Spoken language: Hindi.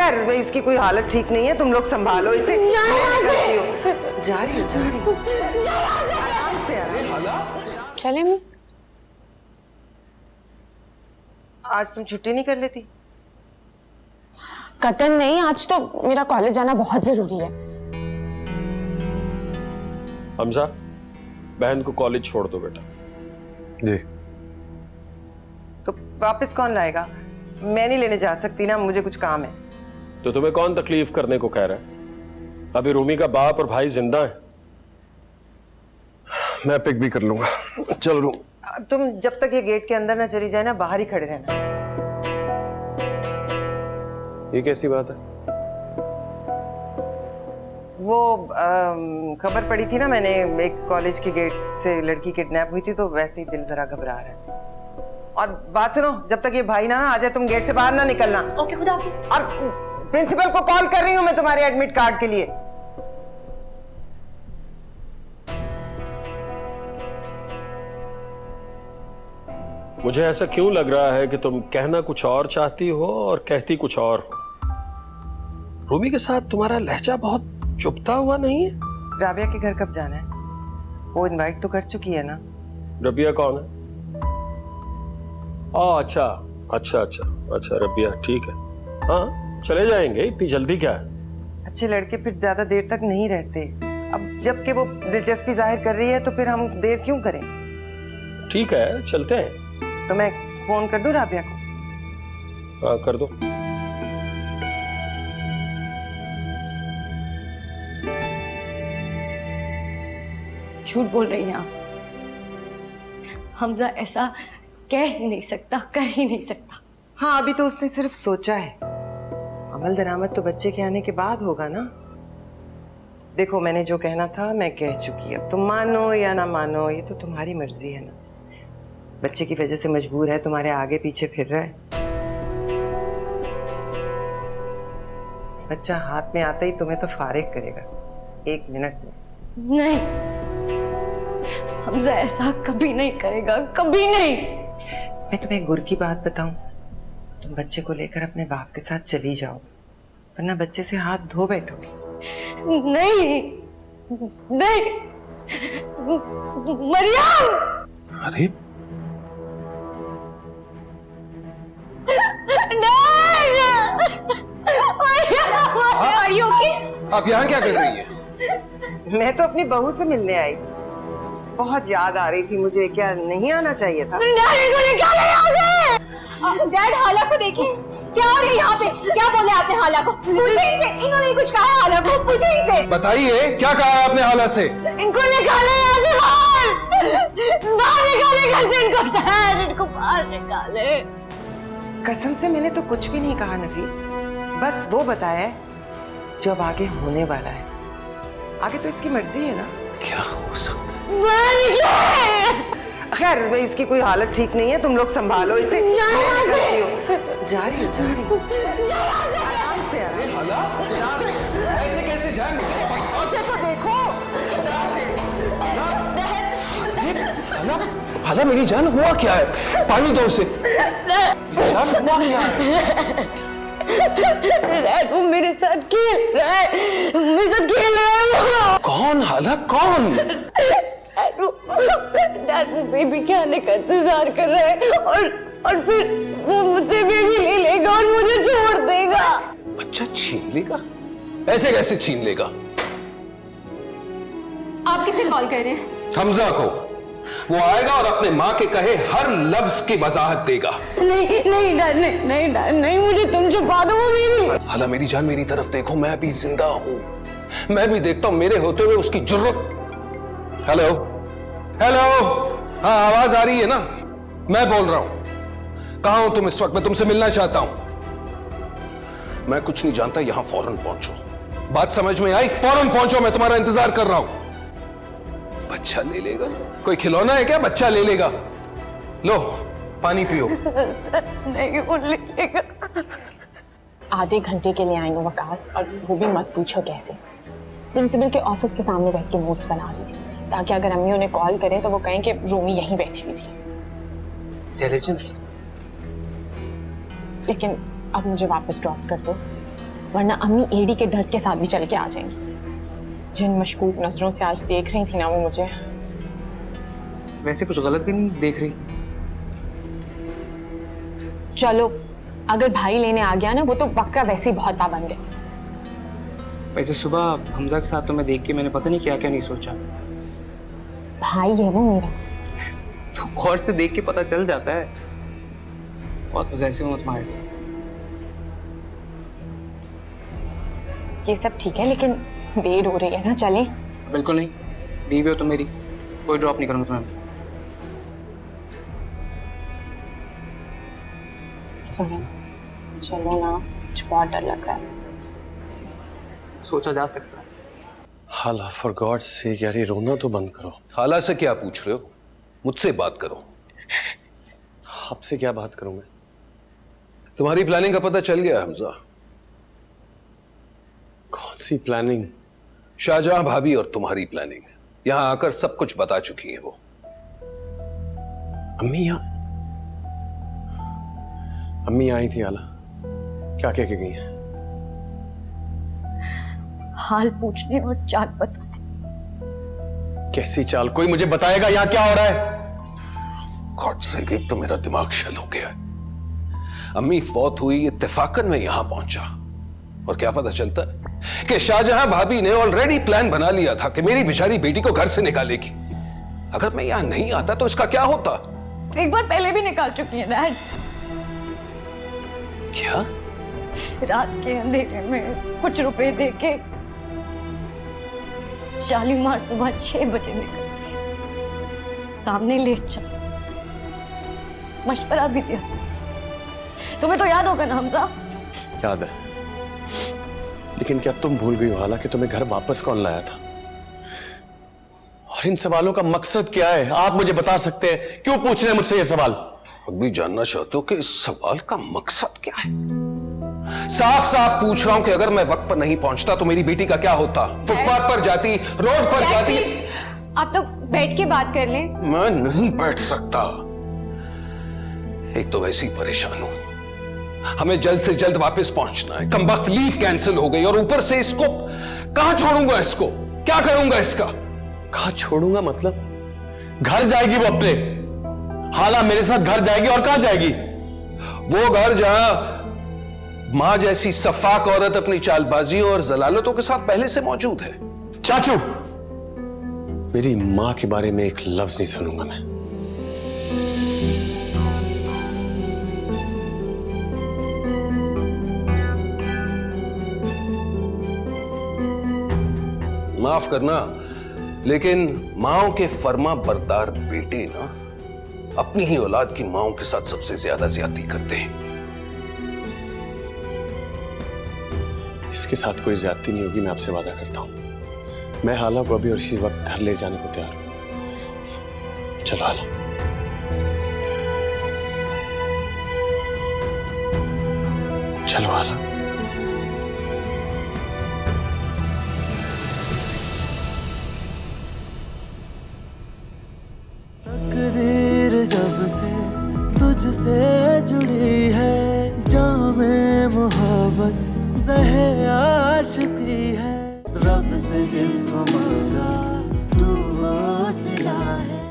खैर इसकी कोई हालत ठीक नहीं है, तुम लोग संभालो इसे। मैं निकलती हूँ। जा रही हूँ। आराम से आराम। चले मैं आज तुम छुट्टी नहीं कर लेती? कतन नहीं, आज तो मेरा कॉलेज जाना बहुत जरूरी है। हमजा, बहन को कॉलेज छोड़ दो बेटा। जी। तो वापस कौन लाएगा? मैं नहीं लेने जा सकती ना, मुझे कुछ काम है। तो तुम्हें कौन तकलीफ करने को कह रहा है? अभी रूमी का बाप और भाई जिंदा है। मैं पिक भी कर लूंगा। चल रूम। तुम जब तक ये गेट के अंदर ना चली जाए ना, बाहर ही खड़े रहना। ये कैसी बात है? वो खबर पड़ी थी ना, मैंने एक कॉलेज के गेट से लड़की किडनैप हुई थी, तो वैसे ही दिल जरा घबरा रहा है। और बात सुनो, जब तक ये भाई ना आ जाए तुम गेट से बाहर ना निकलना। ओके, खुदा हाफिज। और प्रिंसिपल को कॉल कर रही हूँ मैं तुम्हारे एडमिट कार्ड के लिए। मुझे ऐसा क्यों लग रहा है कि तुम कहना कुछ और चाहती हो और कहती कुछ और हो। रूमी के साथ तुम्हारा लहजा बहुत चुभता हुआ नहीं है? राबिया के घर कब जाना है? वो इनवाइट तो कर चुकी है ना। रबिया कौन है? अच्छा अच्छा अच्छा अच्छा, रबिया ठीक है। हाँ चले जाएंगे, इतनी जल्दी क्या है? अच्छे लड़के फिर ज्यादा देर तक नहीं रहते। अब जबकि वो दिलचस्पी जाहिर कर रही है तो फिर हम देर क्यों करें? ठीक है चलते हैं। तो मैं फोन कर दूं राबिया को? हाँ कर दो। झूठ बोल रही हैं आप। हमजा ऐसा कह ही नहीं सकता, कर ही नहीं सकता। हाँ, अभी तो उसने सिर्फ सोचा है। अमल दरामद तो बच्चे के आने के बाद होगा ना। देखो, मैंने जो कहना था मैं कह चुकी। अब तुम मानो या ना मानो, ये तो तुम्हारी मर्जी है ना। बच्चे की वजह से मजबूर है, तुम्हारे आगे पीछे फिर रहा है। बच्चा हाथ में आता ही तुम्हें तो फारिग करेगा 1 मिनट में। नहीं, हमजा ऐसा कभी नहीं करेगा, कभी नहीं। मैं तुम्हें एक गुर की बात बताऊं, तुम बच्चे को लेकर अपने बाप के साथ चली जाओ, वरना बच्चे से हाथ धो बैठोगे। नहीं नहीं, मरियम। अरे आप यहाँ क्या कर रही हैं? मैं तो अपनी बहू से मिलने आई थी। बहुत याद आ रही थी मुझे। क्या नहीं आना चाहिए था? डैड, हाला को देखें, क्या हो रहा है यहाँ पे? क्या बोले आपने हाला को? पूछे इनसे, इन्होंने कुछ कहा है हाला को? पूछे इनसे। बताइए क्या कहा है आपने हाला से? इनको निकाले यहाँ से बाहर, बाहर निकाले घर से इनको। डैड, इनको बाहर निकाले। कसम से मैंने तो कुछ भी नहीं कहा नफीस, बस वो बताया जो अब आगे होने वाला है। आगे तो इसकी मर्जी है ना। क्या हो सकता है? खैर इसकी कोई हालत ठीक नहीं है, तुम लोग संभालो इसे। मैं निकलती हूँ। जा रही हूँ। आराम से ऐसे कैसे जाएंगे? इसे तो देखो। हाला मेरी जान, हुआ क्या है? पानी दो उसे। जान हुआ क्या है? डैड, वो मेरे साथ खेल रहा है, मेरे साथ खेल रहा है वो। कौन हाला, कौन? डैड, वो बेबी के आने का इंतजार कर रहा है और फिर वो मुझसे बेबी ले लेगा और मुझे छोड़ देगा। बच्चा छीन लेगा? ऐसे कैसे छीन लेगा? आप किसे कॉल कर रहे हैं? हमजा को। वो आएगा और अपने माँ के कहे हर लफ्ज की वजाहत देगा। नहीं नहीं डैड, नहीं डैड, नहीं, मुझे तुम छुपा दो वो बेबी। हाला मेरी जान, मेरी तरफ देखो, मैं अभी जिंदा हूँ। मैं भी देखता हूँ मेरे होते हुए उसकी जुर्रत। हेलो हेलो, हाँ आवाज आ रही है ना? मैं बोल रहा हूं। कहां हो तुम इस वक्त? मैं तुमसे मिलना चाहता हूं। मैं कुछ नहीं जानता, यहां फौरन पहुंचो। बात समझ में आई? फौरन पहुंचो, मैं तुम्हारा इंतजार कर रहा हूं। बच्चा ले लेगा? कोई खिलौना है क्या? बच्चा ले लेगा? लो पानी पियो। नहीं, वो ले लेगा। आधे घंटे के लिए आई हूँ वकास, और वो भी मत पूछो कैसे। प्रिंसिपल के ऑफिस के सामने बैठ के नोट्स बना रही थी, ताकि अगर अम्मी उन्हें कॉल करें तो वो कहें कि रूमी यहीं बैठी हुई थी। इंटेलिजेंट। लेकिन अब मुझे वापस ड्रॉप कर दो, वरना अम्मी एडी के दर्द के साथ भी चल के आ जाएंगी। जिन मशकूक नजरों से आज देख रही थी ना वो मुझे। वैसे कुछ गलत भी नहीं देख रही। चलो अगर भाई लेने आ गया ना, वो तो पक्का वैसे ही बहुत पाबंद है। वैसे सुबह हमजा के साथ तो मैं देख के मैंने पता नहीं क्या क्या नहीं सोचा। भाई है वो मेरा। तो गौर से देख के पता चल जाता है। बहुत पॉसेसिव मत मार। ये सब ठीक है लेकिन देर हो रही है ना, चले? बिल्कुल नहीं, बीवी हो तो मेरी, कोई ड्रॉप नहीं करूंगा तुम्हें। सुनो चलो ना, मुझे बहुत डर लग रहा है। सोचा जा सकता है। हाला फॉर गॉड सेक यार, ये रोना तो बंद करो। हाला से क्या पूछ रहे हो? मुझसे बात करो। आपसे क्या बात करूं मैं? तुम्हारी प्लानिंग का पता चल गया हमजा। कौन सी प्लानिंग? शाहजहां भाभी और तुम्हारी प्लानिंग। यहां आकर सब कुछ बता चुकी है वो। अम्मी आई थी हाला, क्या कह के गई है? हाल पूछने और चाल बताने। कैसी चाल? कोई मुझे बताएगा यहाँ क्या हो रहा है? गॉड से एक तो मेरा दिमाग शल हो गया। अम्मी फौत हुई, इत्तेफाकन में यहां पहुंचा और क्या पता चलता है कि शाहजहां भाभी ने ऑलरेडी प्लान बना लिया था कि मेरी बेचारी बेटी को घर से निकालेगी। अगर मैं यहां नहीं आता तो इसका क्या होता? एक बार पहले भी निकाल चुकी है डैड। क्या? रात के अंधेरे में कुछ रुपए देके शालीमार सुबह 6 बजे निकलती, सामने लेट चल, मशवरा भी दिया। तुम्हें तो याद होगा ना हमजा? याद है, लेकिन क्या तुम भूल गई हो हाला कि तुम्हें घर वापस कौन लाया था? और इन सवालों का मकसद क्या है? आप मुझे बता सकते हैं? क्यों पूछ रहे हैं मुझसे ये सवाल? खुद भी जानना चाहते हो कि इस सवाल का मकसद क्या है? साफ साफ पूछ रहा हूं कि अगर मैं वक्त पर नहीं पहुंचता तो मेरी बेटी का क्या होता? फुटपाथ पर जाती, रोड पर जाती। आप तो बैठ के बात कर लें। मैं नहीं बैठ सकता। एक तो वैसे ही परेशान हूं, हमें जल्द से जल्द वापस पहुंचना है। कमबख्त लीव कैंसिल हो गई और ऊपर से इसको कहां छोड़ूंगा? इसको क्या करूंगा? इसका कहां छोड़ूंगा मतलब? घर जाएगी वो अपने। हाला मेरे साथ घर जाएगी और कहां जाएगी? वो घर जहां मां जैसी सफाक औरत अपनी चालबाजियों और जलालतों के साथ पहले से मौजूद है। चाचू, मेरी मां के बारे में एक लफ्ज नहीं सुनूंगा मैं। माफ करना, लेकिन माओ के फर्मा बरदार बेटे ना अपनी ही औलाद की माओ के साथ सबसे ज्यादा ज्यादती करते हैं। इसके साथ कोई ज्यादती नहीं होगी, मैं आपसे वादा करता हूं। मैं हाला को अभी और इसी वक्त घर ले जाने को तैयार हूं। चलो हाला। चलो हाला। तकदीर जब से तुझसे जुड़ी है, जामे मोहब्बत ज़हे आशिकी है। रब से जिसको मांगा तू वो सिला है।